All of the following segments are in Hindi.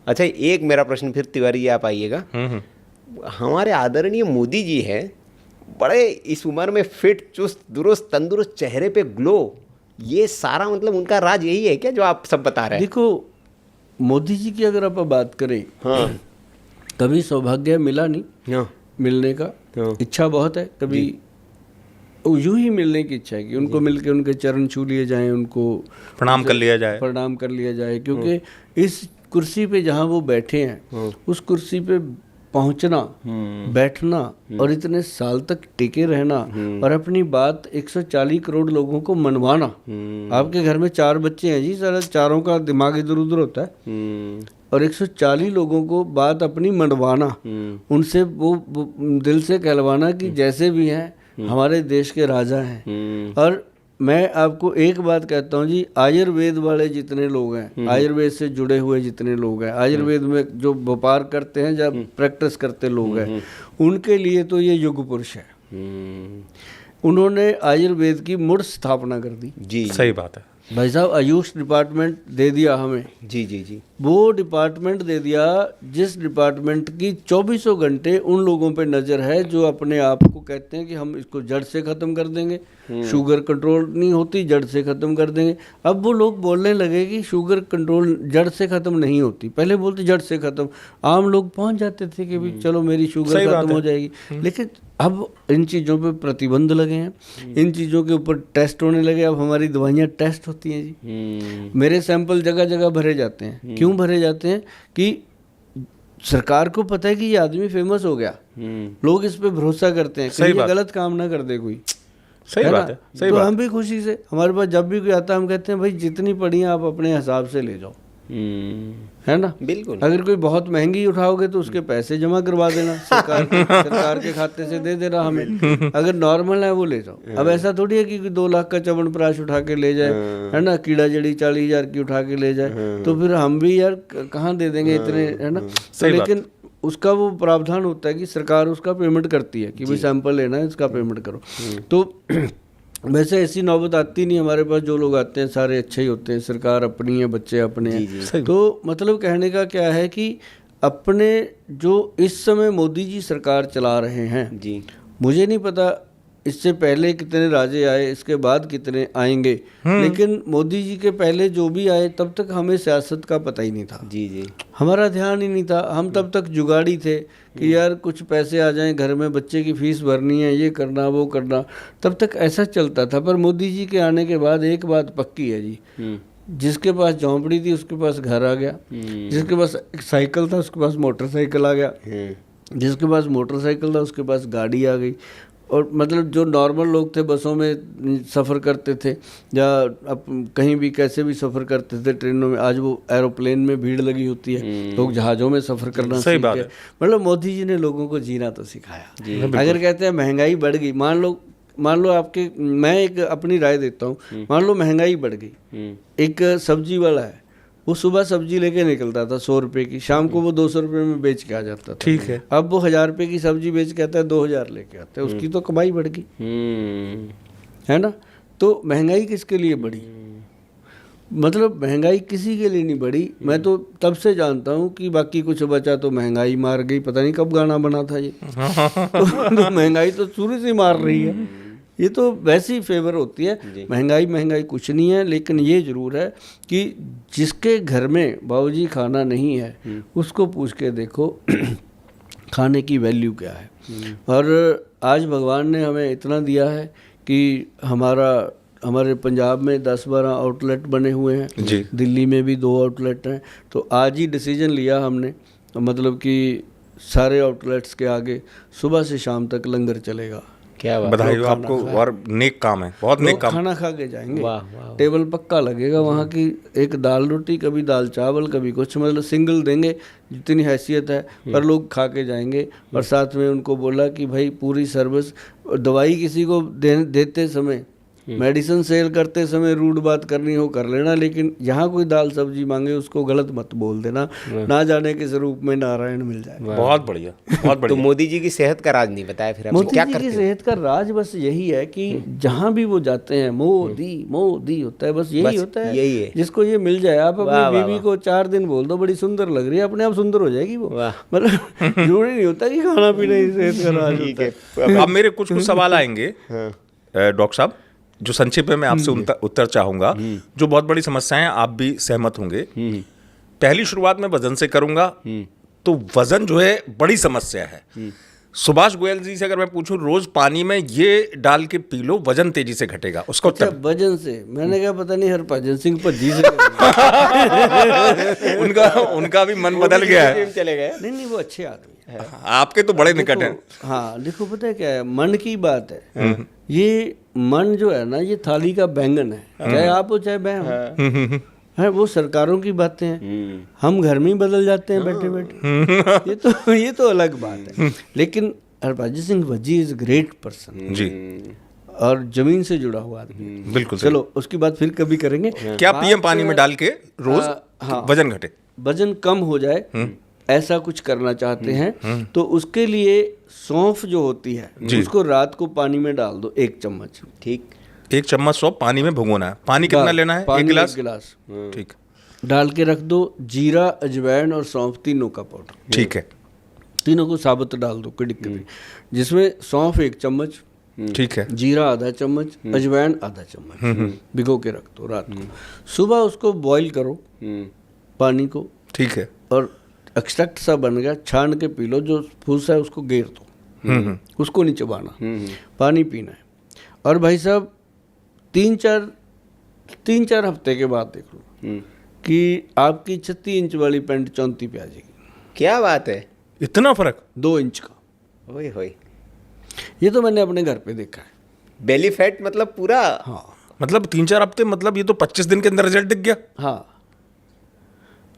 अच्छा, एक मेरा प्रश्न फिर तिवारी जी आप आइएगा। हमारे आदरणीय मोदी जी है, बड़े इस उम्र में फिट, चुस्त दुरुस्त तंदुरुस्त, चेहरे पे ग्लो, ये सारा मतलब उनका राज यही है क्या जो आप सब बता रहे हैं? देखो, मोदी जी की अगर आप बात करें, हाँ कभी सौभाग्य मिला नहीं हाँ मिलने का, हाँ। इच्छा बहुत है, कभी यूं ही मिलने की इच्छा है कि उनको मिलके उनके चरण छू लिए जाएं, उनको प्रणाम कर लिया जाए, प्रणाम कर लिया जाए, क्योंकि इस कुर्सी पे जहाँ वो बैठे हैं, उस कुर्सी पे पहुंचना, बैठना और इतने साल तक टिके रहना और अपनी बात 140 करोड़ लोगों को मनवाना। आपके घर में 4 बच्चे हैं जी, सारा चारों का दिमाग इधर उधर होता है, और 140 लोगों को बात अपनी मनवाना, उनसे वो दिल से कहलवाना कि जैसे भी हैं हमारे देश के राजा हैं। और मैं आपको एक बात कहता हूँ जी, आयुर्वेद वाले जितने लोग हैं, आयुर्वेद से जुड़े हुए जितने लोग हैं, आयुर्वेद में जो व्यापार करते हैं, जब प्रैक्टिस करते लोग हैं, उनके लिए तो ये युग पुरुष है। उन्होंने आयुर्वेद की मुड़ स्थापना कर दी। जी सही बात है भाई साहब, आयुष डिपार्टमेंट दे दिया हमें। जी जी जी। वो डिपार्टमेंट दे दिया जिस डिपार्टमेंट की 24 घंटे उन लोगों पे नज़र है जो अपने आप को कहते हैं कि हम इसको जड़ से ख़त्म कर देंगे, शुगर कंट्रोल नहीं होती, जड़ से ख़त्म कर देंगे। अब वो लोग बोलने लगे कि शुगर कंट्रोल जड़ से ख़त्म नहीं होती, पहले बोलते जड़ से ख़त्म। आम लोग पहुंच जाते थे कि भाई चलो मेरी शुगर ख़त्म हो जाएगी, लेकिन अब इन चीज़ों पे प्रतिबंध लगे हैं, इन चीज़ों के ऊपर टेस्ट होने लगे। अब हमारी दवाइयाँ टेस्ट होती हैं जी, मेरे सैंपल जगह जगह भरे जाते हैं। क्यों भरे जाते हैं? कि सरकार को पता है कि ये आदमी फेमस हो गया, लोग इस पे भरोसा करते हैं, कहीं ये गलत काम ना कर दे कोई। सही बात है, सही तो बात। हम भी खुशी से, हमारे पास जब भी कोई आता है हम कहते हैं भाई जितनी पड़ी है आप अपने हिसाब से ले जाओ, है ना? बिल्कुल। अगर कोई बहुत महंगी उठाओगे तो उसके पैसे जमा करवा देना, सरकार के खाते से दे देना हमें। अगर नॉर्मल है वो ले जाओ। अब ऐसा थोड़ी है कि 2 लाख का च्यवनप्राश उठा के ले जाए, है ना, कीड़ा जड़ी 40,000 की उठा के ले जाए, तो फिर हम भी यार कहाँ दे देंगे इतने, है ना? तो लेकिन उसका वो प्रावधान होता है कि सरकार उसका पेमेंट करती है कि भाई सैंपल लेना है, इसका पेमेंट करो। तो वैसे ऐसी नौबत आती नहीं, हमारे पास जो लोग आते हैं सारे अच्छे ही होते हैं, सरकार अपनी है, बच्चे अपने हैं। तो मतलब कहने का क्या है कि अपने जो इस समय मोदी जी सरकार चला रहे हैं जी, मुझे नहीं पता इससे पहले कितने राजे आए, इसके बाद कितने आएंगे, लेकिन मोदी जी के पहले जो भी आए तब तक हमें सियासत का पता ही नहीं था। जी जी। हमारा ध्यान ही नहीं था, हम तब तक जुगाड़ी थे कि यार कुछ पैसे आ जाएं, घर में बच्चे की फीस भरनी है, ये करना वो करना, तब तक ऐसा चलता था। पर मोदी जी के आने के बाद एक बात पक्की है जी, जिसके पास झोंपड़ी थी उसके पास घर आ गया, जिसके पास साइकिल था उसके पास मोटरसाइकिल आ गया, जिसके पास मोटरसाइकिल था उसके पास गाड़ी आ गई। और मतलब जो नॉर्मल लोग थे, बसों में सफ़र करते थे या अब कहीं भी कैसे भी सफ़र करते थे, ट्रेनों में, आज वो एरोप्लेन में भीड़ लगी होती है, लोग जहाज़ों में सफ़र करना सीख गए। मतलब मोदी जी ने लोगों को जीना तो सिखाया। अगर कहते हैं महंगाई बढ़ गई, मान लो आपके, मैं एक अपनी राय देता हूँ, मान लो महंगाई बढ़ गई, एक सब्जी वाला है, वो सुबह सब्जी लेके निकलता था 100 रुपये की, शाम को वो 200 रुपये में बेच के आ जाता था, ठीक है। अब वो 1000 रुपये की सब्जी बेच के आता है, 2000 लेके आता है, उसकी तो कमाई बढ़ गई, है ना? तो महंगाई किसके लिए बढ़ी? मतलब महंगाई किसी के लिए नहीं बढ़ी। मैं तो तब से जानता हूँ कि बाकी कुछ बचा तो महंगाई मार गई, पता नहीं कब गाना बना था ये। तो महंगाई तो शुरू से मार रही है, ये तो वैसी फेवर होती है। महंगाई कुछ नहीं है, लेकिन ये जरूर है कि जिसके घर में बाबूजी खाना नहीं है उसको पूछ के देखो खाने की वैल्यू क्या है। और आज भगवान ने हमें इतना दिया है कि हमारे पंजाब में 10-12 आउटलेट बने हुए हैं, दिल्ली में भी 2 आउटलेट हैं। तो आज ही डिसीजन लिया हमने, मतलब कि सारे आउटलेट्स के आगे सुबह से शाम तक लंगर चलेगा। क्या बात, बधाई हो आपको, और नेक काम है, बहुत नेक काम। खाना खा के जाएंगे, वाह वाह, टेबल पक्का लगेगा वहाँ की, एक दाल रोटी, कभी दाल चावल, कभी कुछ, मतलब सिंगल देंगे जितनी हैसियत है, पर लोग खा के जाएंगे। और साथ में उनको बोला कि भाई पूरी सर्विस, दवाई किसी को देते समय मेडिसिन सेल करते समय रूड बात करनी हो कर लेना, लेकिन यहाँ कोई दाल सब्जी मांगे उसको गलत मत बोल देना, ना जाने किस रूप में नारायण मिल जाए। बहुत बढ़िया, बहुत तो बढ़िया। मोदी जी की सेहत का राज नहीं बताया फिर आपने मोदी क्या जी करते की हैं? सेहत का राज बस यही है कि जहाँ भी वो जाते हैं मोदी मोदी होता है, बस यही होता है, यही है। जिसको ये मिल जाए। आप वाह, अपनी वाह, बीवी को 4 दिन बोल दो बड़ी सुंदर लग रही है, अपने आप सुंदर हो जाएगी वो। वाह। मतलब जरूरी नहीं होता कि खाना पीना ही सेहत का राज ठीक होता है। है। अब मेरे कुछ सवाल आएंगे डॉक्टर साहब, जो संक्षेप में मैं आपसे उत्तर चाहूंगा, जो बहुत बड़ी समस्या है, आप भी सहमत होंगे। पहली शुरुआत में वजन से करूंगा। तो वजन जो है बड़ी समस्या है। सुभाष गोयल जी से अगर मैं पूछूं, रोज पानी में ये डाल के पी लो, वजन तेजी से घटेगा, उसका अच्छा, उत्तर। वजन से मैंने कहा पता नहीं हरभजन सिंह भज्जी से उनका भी मन बदल गया है। चले गए। नहीं वो अच्छे आदमी है। आपके तो बड़े निकट हैं। हाँ देखो, पता है क्या है, मन की बात है। ये मन जो है ना, ये थाली का बैंगन है, चाहे आप हो चाहे मैं हूँ। है वो सरकारों की बातें हैं, हम घर में ही बदल जाते हैं बैठे बैठे। ये तो अलग बात है। लेकिन Harbhajan Singh Bhajji is great person ji, और जमीन से जुड़ा हुआ आदमी। बिल्कुल सही। चलो उसकी बात फिर कभी करेंगे। क्या पीएम पानी में डाल के रोज हाँ। वजन घटे? वजन कम हो जाए ऐसा कुछ करना चाहते हैं तो उसके लिए सौंफ जो होती है उसको रात को पानी में डाल दो 1 चम्मच। ठीक। 1 चम्मच सौंफ पानी में भिगोना है। पानी कितना लेना है? 1 गिलास। 1 गिलास ठीक, डाल के रख दो। जीरा, अजवाइन और सौंफ तीनों का पाउडर, ठीक है, तीनों को साबुत डाल दो कड़िक में, जिसमें सौंफ 1 चम्मच, ठीक है, जीरा आधा चम्मच, अजवाइन आधा चम्मच भिगो के रख दो रात को। सुबह उसको बॉईल करो पानी को, ठीक है। और एक्सट्रैक्ट सा बन गया, छान के पी लो। जो फूसा है उसको गेर दो, उसको नहीं चबाना, पानी पीना है। और भाई साहब 3-4 हफ्ते के बाद देख लो कि आपकी 36 इंच वाली पैंट 34 पे आ जाएगी। क्या बात है, इतना फर्क? 2 इंच का। ओए होए। ये तो मैंने अपने घर पे देखा है। बेली फैट मतलब पूरा। हाँ मतलब 3-4 हफ्ते, मतलब ये तो 25 दिन के अंदर रिजल्ट दिख गया। हाँ,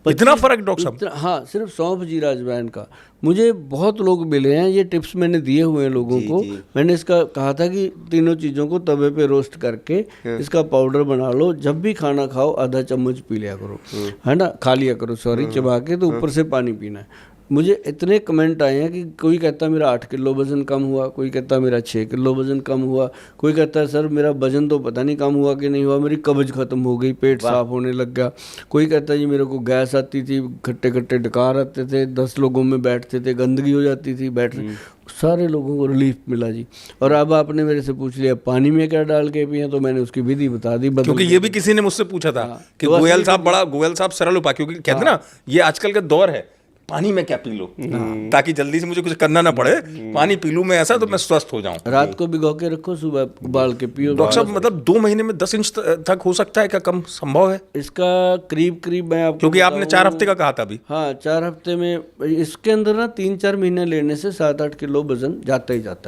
इतना फर्क डॉक्टर साहब? हाँ, सिर्फ सौंफ जीरा अजवाइन का। मुझे बहुत लोग मिले हैं, ये टिप्स मैंने दिए हुए हैं लोगों को। मैंने इसका कहा था कि तीनों चीज़ों को तवे पे रोस्ट करके इसका पाउडर बना लो, जब भी खाना खाओ आधा चम्मच पी लिया करो, है ना, खा लिया करो, सॉरी, चबा के, तो ऊपर से पानी पीना है। मुझे इतने कमेंट आए हैं कि कोई कहता है मेरा 8 किलो वजन कम हुआ, कोई कहता है मेरा 6 किलो वजन कम हुआ, कोई कहता है सर मेरा वजन तो पता नहीं कम हुआ कि नहीं हुआ, मेरी कब्ज खत्म हो गई, पेट साफ होने लग गया। कोई कहता है जी मेरे को गैस आती थी, खट्टे खट्टे डकार आते थे, 10 लोगों में बैठते थे, गंदगी हो जाती थी बैठने। सारे लोगों को रिलीफ मिला जी। और अब आपने मेरे से पूछ लिया पानी में क्या डाल के पिए, तो मैंने उसकी विधि बता दी। क्योंकि ये भी किसी ने मुझसे पूछा था कि गोयल साहब सरल उपाय, क्योंकि कहते हैं ना ये आजकल का दौर है, पानी में क्या पी लो, ताकि जल्दी से मुझे कुछ करना ना पड़े, पानी पी लूं मैं ऐसा तो मैं स्वस्थ हो जाऊं। रात को भिगो के रखो, सुबह उबाल के पियो। डॉक्टर साहब मतलब 2 महीने में 10 इंच तक हो सकता है क्या? कम संभव है? इसका करीब मैं आपको, क्योंकि आपने 4 हफ्ते का कहा था अभी। हाँ 4 हफ्ते में, इसके अंदर ना 3-4 महीने लेने से 7-8 किलो वजन जाता ही जाता